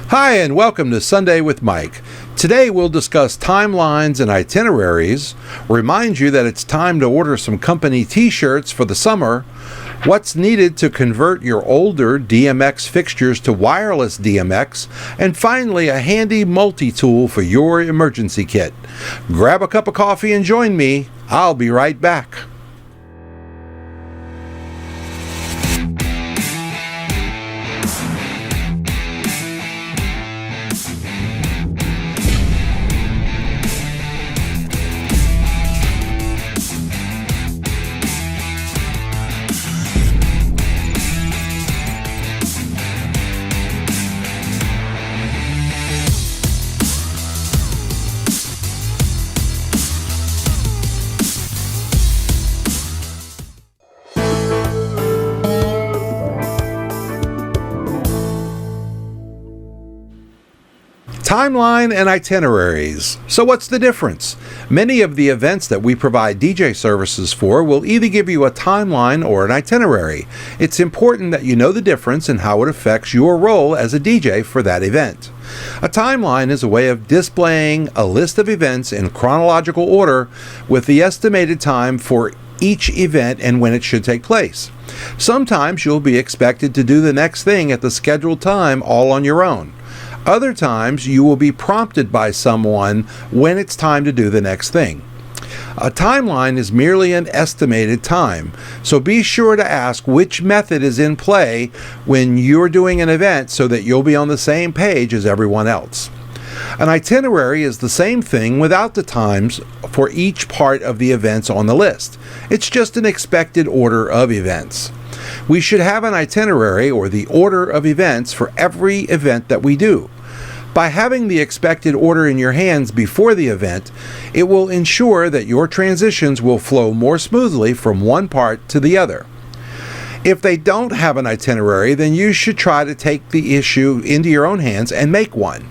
Hi, and welcome to Sunday with Mike. Today we'll discuss timelines and itineraries, remind you that it's time to order some company t-shirts for the summer, what's needed to convert your older DMX fixtures to wireless DMX, and finally a handy multi-tool for your emergency kit. Grab a cup of coffee and join me. I'll be right back. Timeline and itineraries. So what's the difference? Many of the events that we provide DJ services for will either give you a timeline or an itinerary. It's important that you know the difference and how it affects your role as a DJ for that event. A timeline is a way of displaying a list of events in chronological order with the estimated time for each event and when it should take place. Sometimes you'll be expected to do the next thing at the scheduled time all on your own. Other times, you will be prompted by someone when it's time to do the next thing. A timeline is merely an estimated time, so be sure to ask which method is in play when you're doing an event so that you'll be on the same page as everyone else. An itinerary is the same thing without the times for each part of the events on the list. It's just an expected order of events. We should have an itinerary or the order of events for every event that we do. By having the expected order in your hands before the event, it will ensure that your transitions will flow more smoothly from one part to the other. If they don't have an itinerary, then you should try to take the issue into your own hands and make one.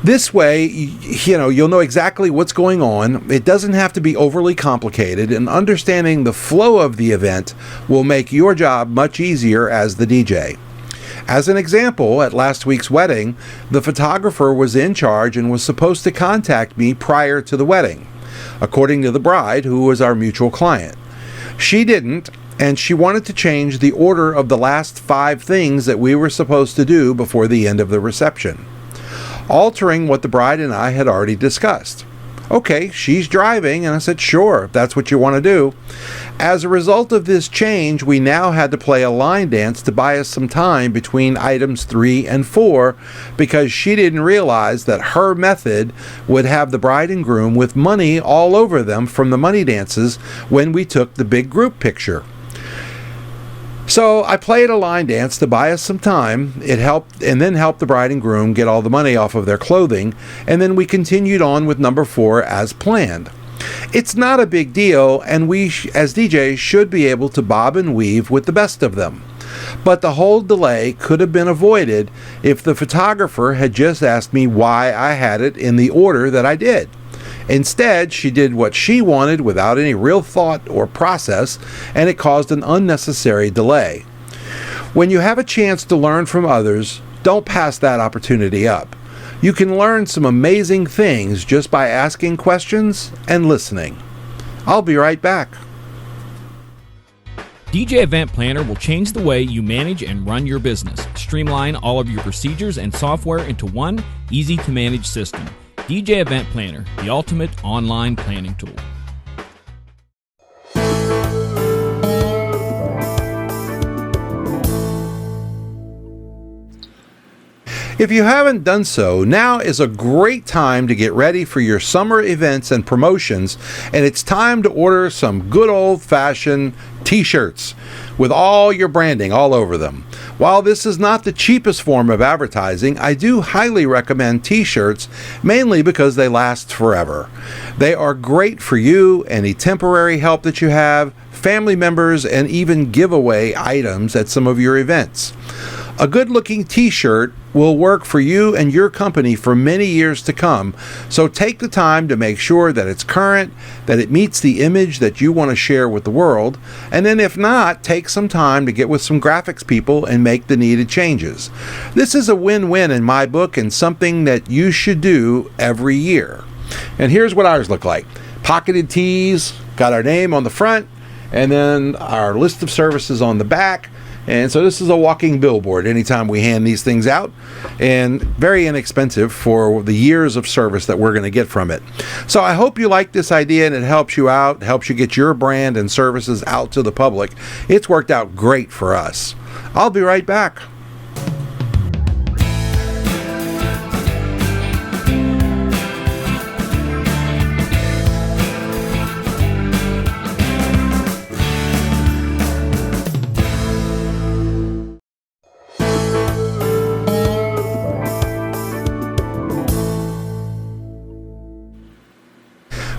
This way, you'll know exactly what's going on. It doesn't have to be overly complicated, and understanding the flow of the event will make your job much easier as the DJ. As an example, at last week's wedding, the photographer was in charge and was supposed to contact me prior to the wedding, according to the bride, who was our mutual client. She didn't, and she wanted to change the order of the last 5 things that we were supposed to do before the end of the reception, altering what the bride and I had already discussed. Okay, she's driving, and I said, sure, if that's what you want to do. As a result of this change, we now had to play a line dance to buy us some time between items 3 and 4 because she didn't realize that her method would have the bride and groom with money all over them from the money dances when we took the big group picture. So I played a line dance to buy us some time. It helped, and then helped the bride and groom get all the money off of their clothing, and then we continued on with number 4 as planned. It's not a big deal, and we as DJs should be able to bob and weave with the best of them. But the whole delay could have been avoided if the photographer had just asked me why I had it in the order that I did. Instead, she did what she wanted without any real thought or process, and it caused an unnecessary delay. When you have a chance to learn from others, don't pass that opportunity up. You can learn some amazing things just by asking questions and listening. I'll be right back. DJ Event Planner will change the way you manage and run your business. Streamline all of your procedures and software into one easy-to-manage system. DJ Event Planner, the ultimate online planning tool. If you haven't done so, now is a great time to get ready for your summer events and promotions, and it's time to order some good old-fashioned t-shirts with all your branding all over them. While this is not the cheapest form of advertising, I do highly recommend t-shirts, mainly because they last forever. They are great for you, any temporary help that you have, family members, and even giveaway items at some of your events. A good-looking t-shirt will work for you and your company for many years to come. So take the time to make sure that it's current, that it meets the image that you want to share with the world, and then if not, take some time to get with some graphics people and make the needed changes. This is a win-win in my book and something that you should do every year. And here's what ours look like. Pocketed tees, got our name on the front, and then our list of services on the back. And so this is a walking billboard anytime we hand these things out, and very inexpensive for the years of service that we're going to get from it. So I hope you like this idea and it helps you out, helps you get your brand and services out to the public. It's worked out great for us. I'll be right back.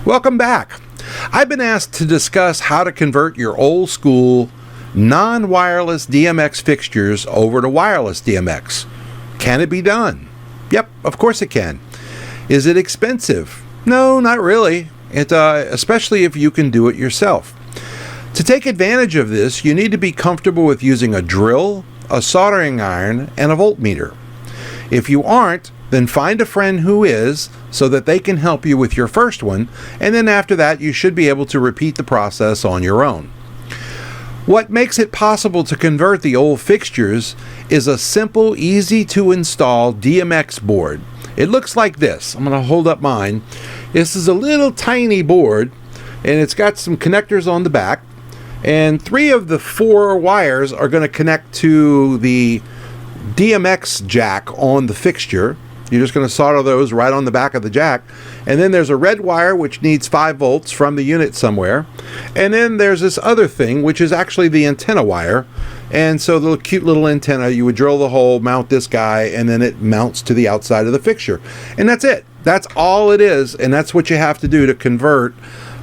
Welcome back. I've been asked to discuss how to convert your old school non-wireless DMX fixtures over to wireless DMX. Can it be done? Yep, of course it can. Is it expensive? No, not really. Especially if you can do it yourself. To take advantage of this, you need to be comfortable with using a drill, a soldering iron, and a voltmeter. If you aren't, then find a friend who is, so that they can help you with your first one, and then after that you should be able to repeat the process on your own. What makes it possible to convert the old fixtures is a simple, easy to install DMX board. It looks like this. I'm going to hold up mine. This is a little tiny board, and it's got some connectors on the back, and 3 of the 4 wires are going to connect to the DMX jack on the fixture. You're just going to solder those right on the back of the jack. And then there's a red wire which needs 5 volts from the unit somewhere. And then there's this other thing which is actually the antenna wire. And so the cute little antenna, you would drill the hole, mount this guy, and then it mounts to the outside of the fixture. And that's it. That's all it is. And that's what you have to do to convert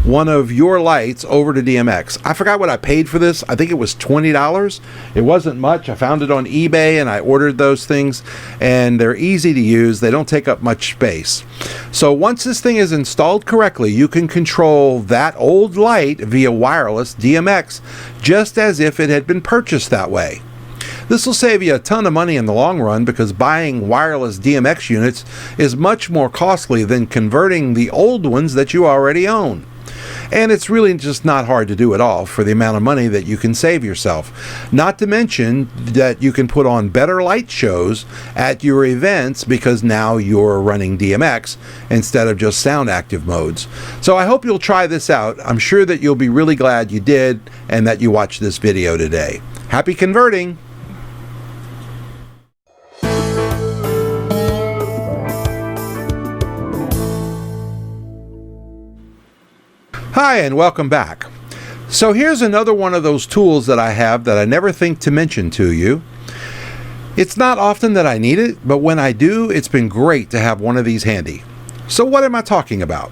one of your lights over to DMX. I forgot what I paid for this. I think it was $20. It wasn't much. I found it on eBay and I ordered those things, and they're easy to use. They don't take up much space. So once this thing is installed correctly, you can control that old light via wireless DMX just as if it had been purchased that way. This will save you a ton of money in the long run, because buying wireless DMX units is much more costly than converting the old ones that you already own. And it's really just not hard to do at all for the amount of money that you can save yourself. Not to mention that you can put on better light shows at your events because now you're running DMX instead of just sound active modes. So I hope you'll try this out. I'm sure that you'll be really glad you did and that you watched this video today. Happy converting! Hi, and welcome back. So here's another one of those tools that I have that I never think to mention to you. It's not often that I need it, but when I do, it's been great to have one of these handy. So what am I talking about?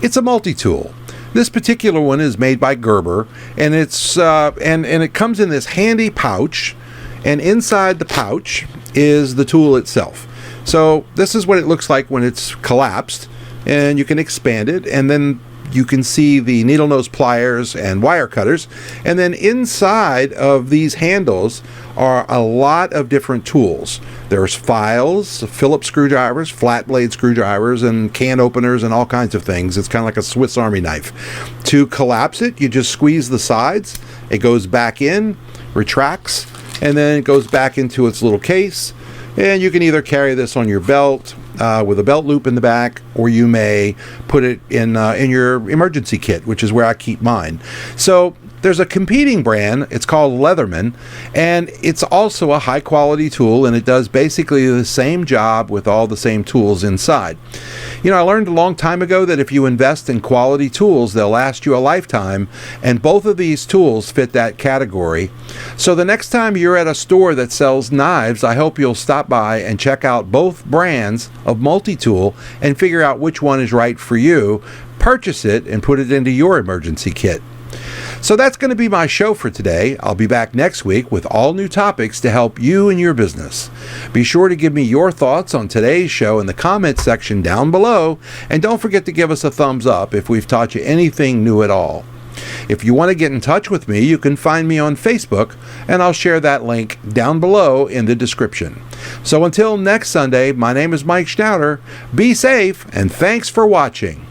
It's a multi-tool. This particular one is made by Gerber, and it's and it comes in this handy pouch, and inside the pouch is the tool itself. So this is what it looks like when it's collapsed, and you can expand it, and then you can see the needle nose pliers and wire cutters. And then inside of these handles are a lot of different tools. There's files, Phillips screwdrivers, flat blade screwdrivers, and can openers, and all kinds of things. It's kind of like a Swiss Army knife. To collapse it, you just squeeze the sides. It goes back in, retracts, and then it goes back into its little case. And you can either carry this on your belt with a belt loop in the back, or you may put it in your emergency kit, which is where I keep mine. So there's a competing brand. It's called Leatherman, and it's also a high quality tool, and it does basically the same job with all the same tools inside. You know, I learned a long time ago that if you invest in quality tools, they'll last you a lifetime, and both of these tools fit that category. So the next time you're at a store that sells knives, I hope you'll stop by and check out both brands of multi-tool and figure out which one is right for you. Purchase it and put it into your emergency kit. So that's going to be my show for today. I'll be back next week with all new topics to help you and your business. Be sure to give me your thoughts on today's show in the comments section down below, and don't forget to give us a thumbs up if we've taught you anything new at all. If you want to get in touch with me, you can find me on Facebook, and I'll share that link down below in the description. So until next Sunday, my name is Mike Stauder. Be safe, and thanks for watching.